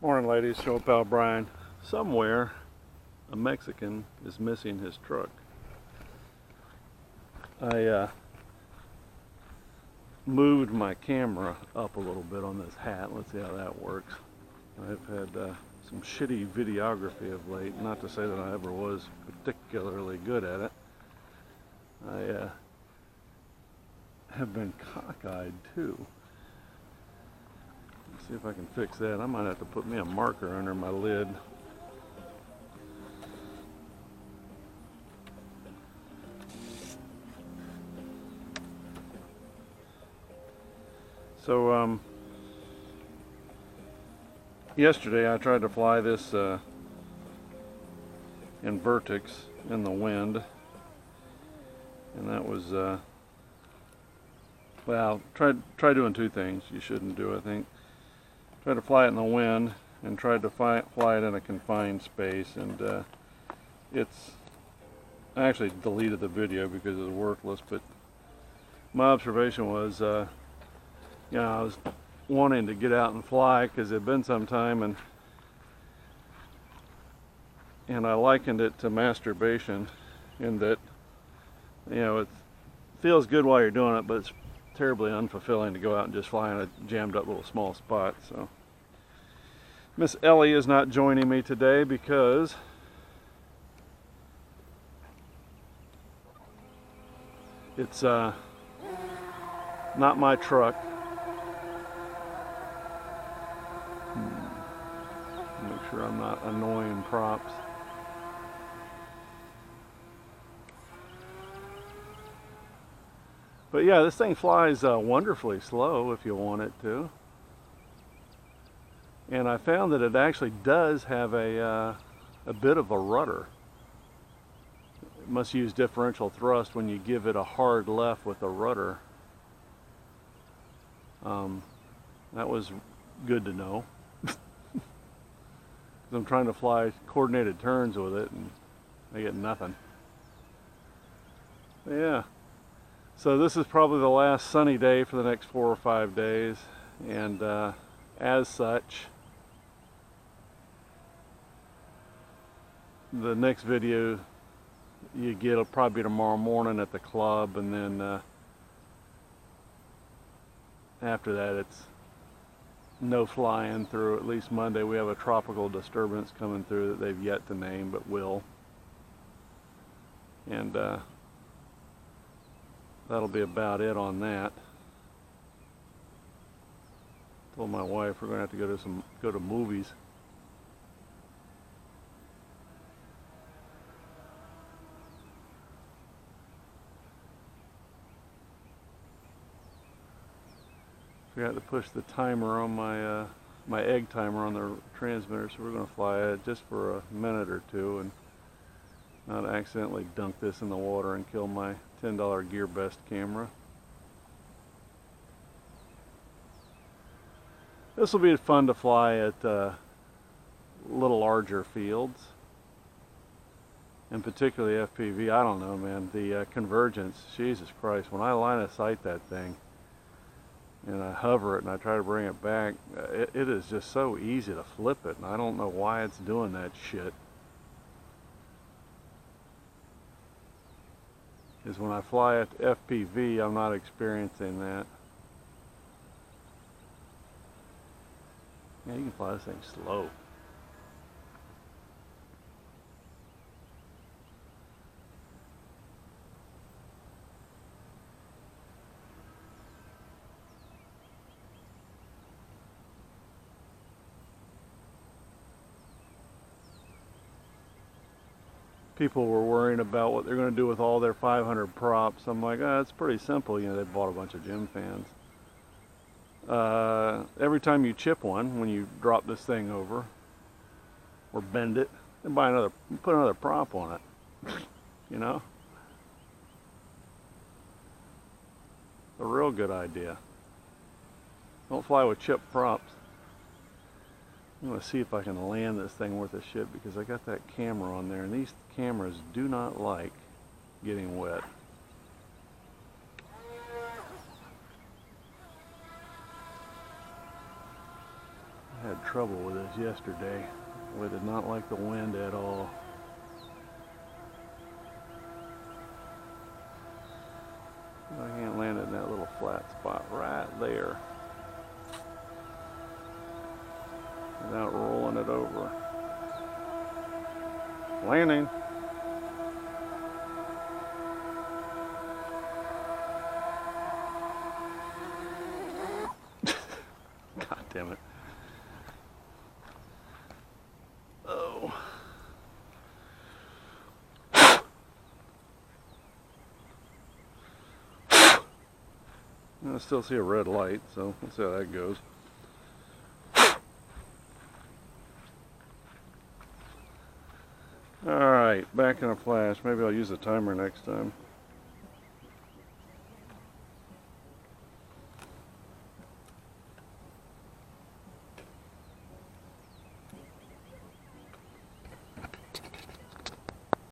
Morning, ladies. Show pal Brian. Somewhere a Mexican is missing his truck. I moved my camera up a little bit on this hat. Let's see how that works. I've had some shitty videography of late. Not to say that I ever was particularly good at it. I have been cockeyed too. Let's see if I can fix that. I might have to put me a marker under my lid. So yesterday I tried to fly this in vertex in the wind, and that was well, try doing two things you shouldn't do, I think. Tried to fly it in the wind and tried to fly it in a confined space, and I actually deleted the video because it was worthless, but my observation was you know, I was wanting to get out and fly because it had been some time, and I likened it to masturbation in that, you know, it feels good while you're doing it, but it's terribly unfulfilling to go out and just fly in a jammed up little small spot. So Miss Ellie is not joining me today because it's not my truck. Make sure I'm not annoying props. But yeah, this thing flies wonderfully slow if you want it to. And I found that it actually does have a bit of a rudder. It must use differential thrust when you give it a hard left with a rudder. That was good to know. I'm trying to fly coordinated turns with it and I get nothing. But yeah. So this is probably the last sunny day for the next 4 or 5 days, and as such, the next video you get will probably be tomorrow morning at the club, and then after that it's no flying through. At least Monday we have a tropical disturbance coming through that they've yet to name but will, and that'll be about it on that. Told my wife we're going to have to go to movies. Forgot to push the timer on my egg timer on the transmitter, so we're going to fly it just for a minute or two and not accidentally dunk this in the water and kill my $10 GearBest camera. This will be fun to fly at little larger fields, and particularly FPV. I don't know, man, the convergence, Jesus Christ, when I line of sight that thing and I hover it and I try to bring it back, it is just so easy to flip it, and I don't know why it's doing that shit. Is when I fly at FPV, I'm not experiencing that. Yeah, you can fly this thing slow. People were worrying about what they're going to do with all their 500 props. I'm like, it's pretty simple. You know, they bought a bunch of gym fans. Every time you chip one, when you drop this thing over or bend it, then put another prop on it. You know, a real good idea. Don't fly with chipped props. I'm going to see if I can land this thing worth a shit, because I got that camera on there, and these cameras do not like getting wet. had trouble with this yesterday. We did not like the wind at all. I can't land it in that little flat spot right there without rolling it over. Landing. God damn it. Oh. I still see a red light, so let's see how that goes. Alright, back in a flash. Maybe I'll use a timer next time.